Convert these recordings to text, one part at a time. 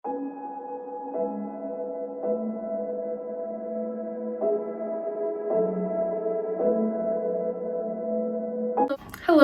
Hello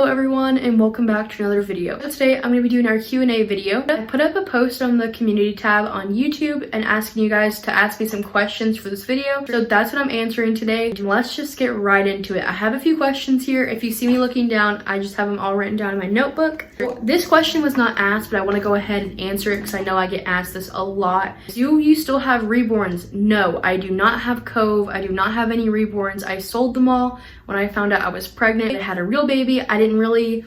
everyone and welcome back to another video. So today I'm going to be doing our Q&A video. I put up a post on the community tab on YouTube and asking you guys to ask me some questions for this video. So that's what I'm answering today. Let's just get right into it. I have a few questions here. If you see me looking down, I just have them all written down in my notebook. This question was not asked, but I want to go ahead and answer it because I know I get asked this a lot. Do you still have Reborns? No, I do not have Cove. I do not have any Reborns. I sold them all when I found out I was pregnant. I had a real baby. I didn't really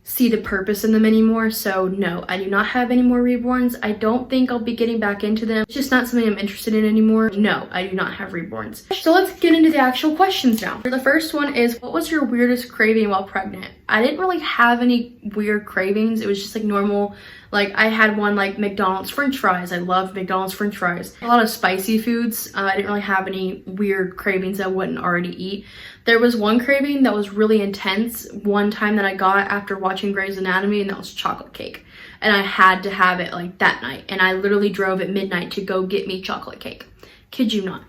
see the purpose in them anymore, so no, I do not have any more Reborns. I don't think I'll be getting back into them. It's just not something I'm interested in anymore. No, I do not have Reborns. So let's get into the actual questions now. The first one is, what was your weirdest craving while pregnant? I didn't really have any weird cravings. It was just like normal. Like I had one like McDonald's French fries. I love McDonald's French fries. A lot of spicy foods. I didn't really have any weird cravings I wouldn't already eat. There was one craving that was really intense one time that I got after watching Grey's Anatomy, and that was chocolate cake. And I had to have it like that night. And I literally drove at midnight to go get me chocolate cake. Kid you not.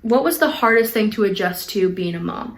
What was the hardest thing to adjust to being a mom?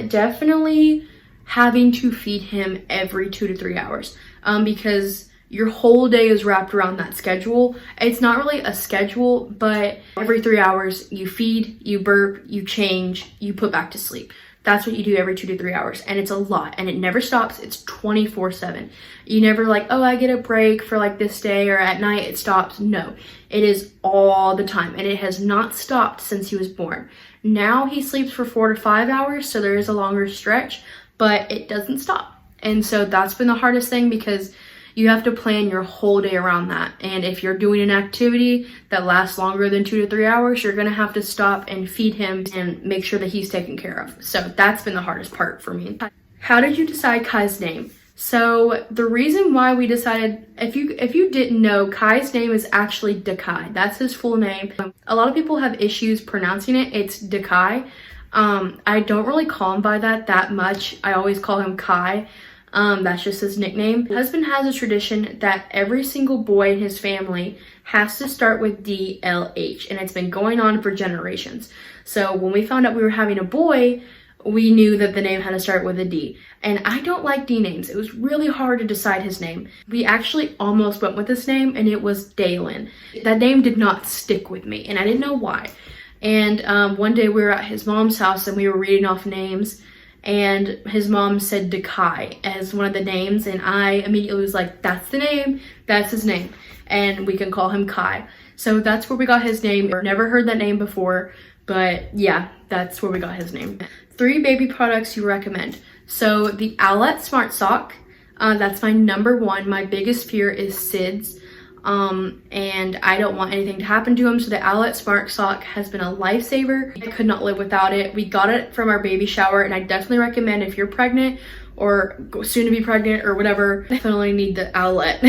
Definitely having to feed him every 2 to 3 hours. Because your whole day is wrapped around that schedule. It's not really a schedule, but every 3 hours you feed, you burp, you change, you put back to sleep. That's what you do every 2 to 3 hours, and it's a lot, and it never stops. It's 24/7. You never like, oh, I get a break for like this day or at night it stops. No, it is all the time, and it has not stopped since he was born. Now he sleeps for 4 to 5 hours, so there is a longer stretch, but it doesn't stop. And so that's been the hardest thing, because you have to plan your whole day around that. And if you're doing an activity that lasts longer than 2 to 3 hours, you're gonna have to stop and feed him and make sure that he's taken care of. So that's been the hardest part for me. How did you decide Kai's name? So the reason why we decided, if you didn't know, Kai's name is actually DaKai. That's his full name. A lot of people have issues pronouncing it. It's DaKai. I don't really call him by that much. I always call him Kai. That's just his nickname. My husband has a tradition that every single boy in his family has to start with DLH, and it's been going on for generations. So when we found out we were having a boy, we knew that the name had to start with a D. And I don't like D names. It was really hard to decide his name. We actually almost went with this name, and it was Dalen. That name did not stick with me, and I didn't know why. And one day we were at his mom's house, and we were reading off names, and his mom said DaKai as one of the names, and I immediately was like, that's the name, that's his name, and we can call him Kai. So that's where we got his name. I've never heard that name before, but yeah, that's where we got his name. 3 baby products you recommend. So the Owlet Smart Sock, that's my number one. My biggest fear is SIDS. And I don't want anything to happen to him, so the Owlet Smart Sock has been a lifesaver. I could not live without it. We got it from our baby shower, and I definitely recommend, if you're pregnant or soon to be pregnant or whatever, definitely need the Owlet.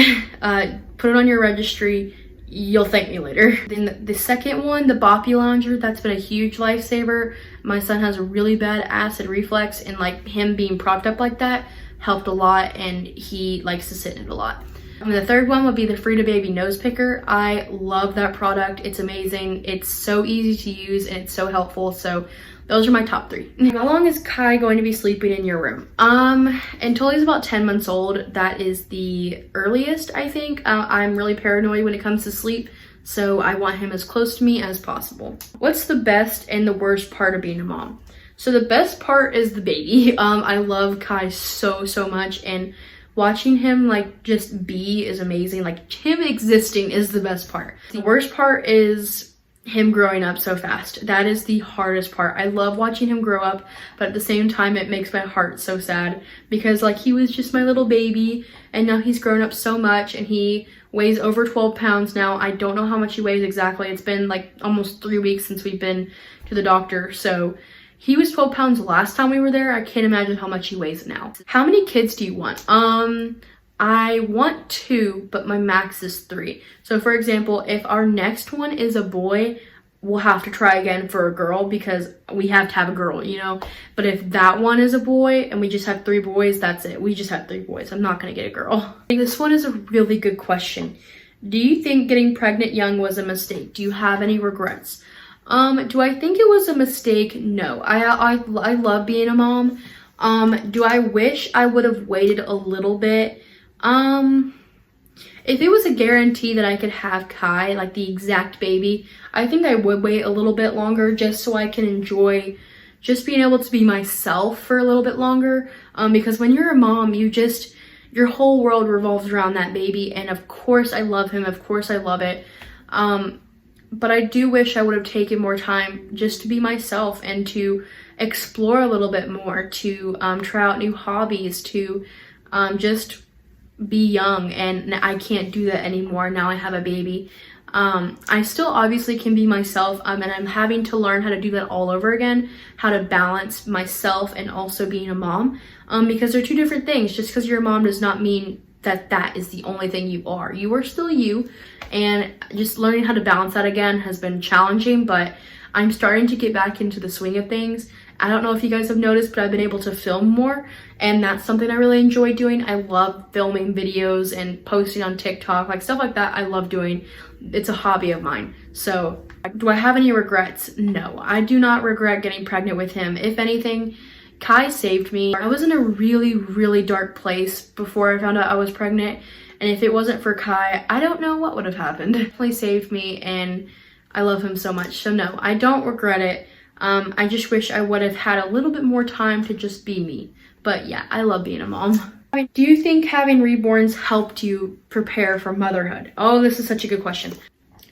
Put it on your registry. You'll thank me later. Then the second one, the Boppy Lounger, that's been a huge lifesaver. My son has a really bad acid reflux, and like him being propped up like that helped a lot, and he likes to sit in it a lot. And the third one would be the Frida Baby Nose Picker. I love that product. It's amazing. It's so easy to use, and it's so helpful. So those are my top 3. How long is Kai going to be sleeping in your room? Until he's about 10 months old. That is the earliest, I think. I'm really paranoid when it comes to sleep, so I want him as close to me as possible. What's the best and the worst part of being a mom? So the best part is the baby. I love Kai so much, and watching him like just be is amazing. Like him existing is the best part. The worst part is him growing up so fast. That is the hardest part. I love watching him grow up, but at the same time it makes my heart so sad, because like he was just my little baby, and now he's grown up so much, and he weighs over 12 pounds now. I don't know how much he weighs exactly. It's been like almost 3 weeks since we've been to the doctor. So he was 12 pounds last time we were there. I can't imagine how much he weighs now. How many kids do you want? I want 2, but my max is 3. So for example, if our next one is a boy, we'll have to try again for a girl, because we have to have a girl, you know? But if that one is a boy and we just have 3 boys, that's it. We just have 3 boys. I'm not gonna get a girl. I think this one is a really good question. Do you think getting pregnant young was a mistake? Do you have any regrets? Do I think it was a mistake? No. I love being a mom. Do I wish I would have waited a little bit? If it was a guarantee that I could have Kai, like the exact baby, I think I would wait a little bit longer just so I can enjoy just being able to be myself for a little bit longer. Because when you're a mom, your whole world revolves around that baby. And of course I love him. Of course I love it. But I do wish I would have taken more time just to be myself and to explore a little bit more, to try out new hobbies, to just be young. And I can't do that anymore. Now I have a baby. I still obviously can be myself, and I'm having to learn how to do that all over again, how to balance myself and also being a mom, because they're two different things. Just because you're a mom does not mean that that is the only thing you are. You are still you, and just learning how to balance that again has been challenging, but I'm starting to get back into the swing of things. I don't know if you guys have noticed, but I've been able to film more, and that's something I really enjoy doing. I love filming videos and posting on TikTok, like stuff like that. I love doing. It's a hobby of mine. So do I have any regrets? No, I do not regret getting pregnant with him. If anything, Kai saved me. I was in a really, really dark place before I found out I was pregnant, and if it wasn't for Kai, I don't know what would have happened. He definitely saved me, and I love him so much. So no, I don't regret it. I just wish I would have had a little bit more time to just be me. But yeah, I love being a mom. Do you think having Reborns helped you prepare for motherhood? Oh, this is such a good question.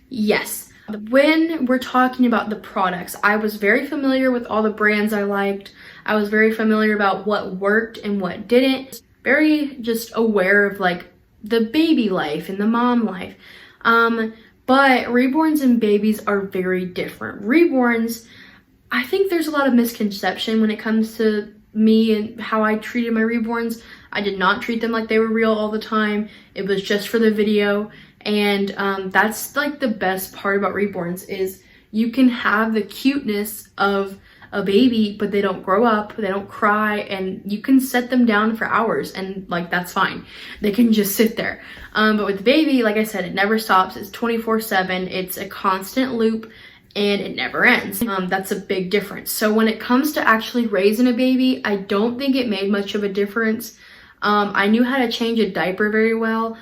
Yes. When we're talking about the products, I was very familiar with all the brands I liked. I was very familiar about what worked and what didn't. Very just aware of like the baby life and the mom life. But Reborns and babies are very different. Reborns, I think there's a lot of misconception when it comes to me and how I treated my Reborns. I did not treat them like they were real all the time. It was just for the video. And that's like the best part about Reborns is you can have the cuteness of a baby, but they don't grow up, they don't cry, and you can set them down for hours and like that's fine. They can just sit there. But with the baby, like I said, it never stops. It's 24/7. It's a constant loop and it never ends. That's a big difference. So when it comes to actually raising a baby, I don't think it made much of a difference. I knew how to change a diaper very well.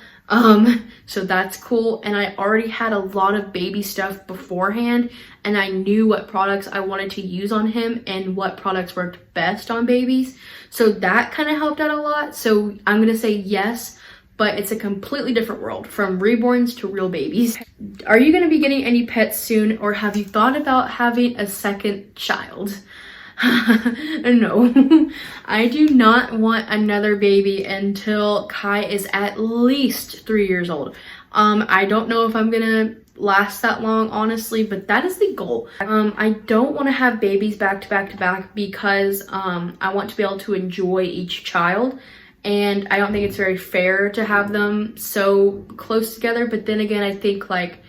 So that's cool. And I already had a lot of baby stuff beforehand, and I knew what products I wanted to use on him and what products worked best on babies. So that kind of helped out a lot. So I'm going to say yes, but it's a completely different world from Reborns to real babies. Are you going to be getting any pets soon, or have you thought about having a second child? No, I do not want another baby until Kai is at least 3 years old. I don't know if I'm gonna last that long, honestly, but that is the goal. I don't want to have babies back to back to back because I want to be able to enjoy each child, and I don't think it's very fair to have them so close together. But then again, I think like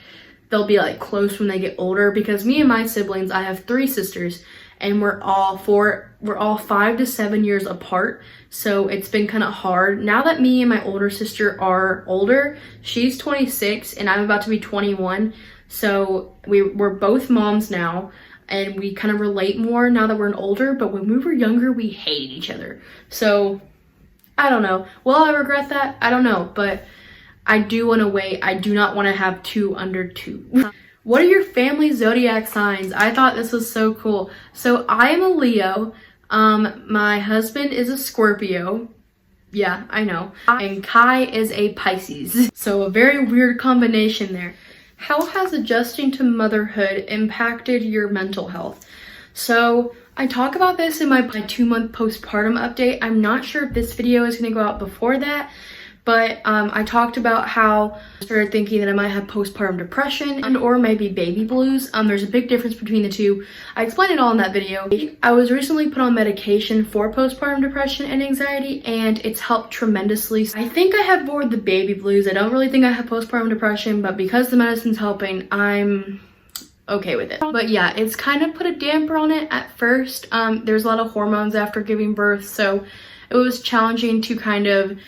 they'll be like close when they get older, because me and my siblings, I have 3 sisters, and we're all 5 to 7 years apart. So it's been kind of hard. Now that me and my older sister are older, she's 26 and I'm about to be 21. So we're both moms now, and we kind of relate more now that we're older. But when we were younger, we hated each other. So I don't know. Will I regret that? I don't know. But I do want to wait. I do not want to have 2 under 2. What are your family zodiac signs? I thought this was so cool. So I am a Leo. My husband is a Scorpio. Yeah, I know. And Kai is a Pisces. So a very weird combination there. How has adjusting to motherhood impacted your mental health? So I talk about this in my 2-month postpartum update. I'm not sure if this video is going to go out before that. But I talked about how I started thinking that I might have postpartum depression and or maybe baby blues. There's a big difference between the two. I explained it all in that video. I was recently put on medication for postpartum depression and anxiety, and it's helped tremendously. I think I have more of the baby blues. I don't really think I have postpartum depression, but because the medicine's helping, I'm okay with it. But yeah, it's kind of put a damper on it at first. There's a lot of hormones after giving birth, so it was challenging to kind of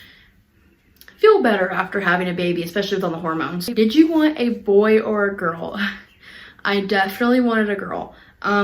feel better after having a baby, especially with all the hormones. Did you want a boy or a girl? I definitely wanted a girl.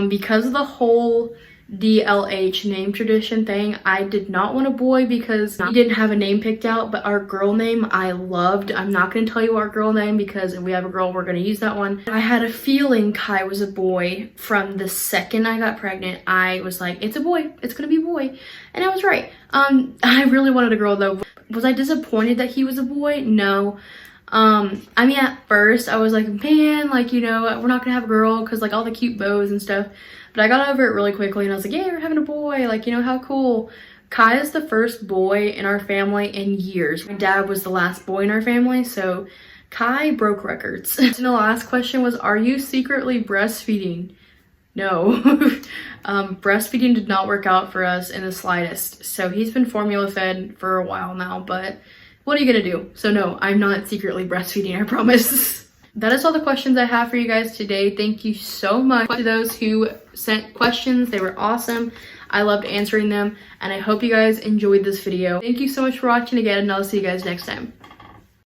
Because of the whole DLH name tradition thing, I did not want a boy because we didn't have a name picked out, but our girl name I loved. I'm not going to tell you our girl name because if we have a girl, we're going to use that one. I had a feeling Kai was a boy from the second I got pregnant. I was like, it's a boy, it's going to be a boy. And I was right. I really wanted a girl though. Was I disappointed that he was a boy? No. I mean, at first I was like, man, like, you know, we're not gonna have a girl because like all the cute bows and stuff. But I got over it really quickly and I was like, yeah, we're having a boy. Like, you know, how cool. Kai is the first boy in our family in years. My dad was the last boy in our family, so Kai broke records. And the last question was, are you secretly breastfeeding? No. Breastfeeding did not work out for us in the slightest. So he's been formula fed for a while now, but what are you gonna do? So no, I'm not secretly breastfeeding, I promise. That is all the questions I have for you guys today. Thank you so much to those who sent questions. They were awesome. I loved answering them, and I hope you guys enjoyed this video. Thank you so much for watching again, and I'll see you guys next time.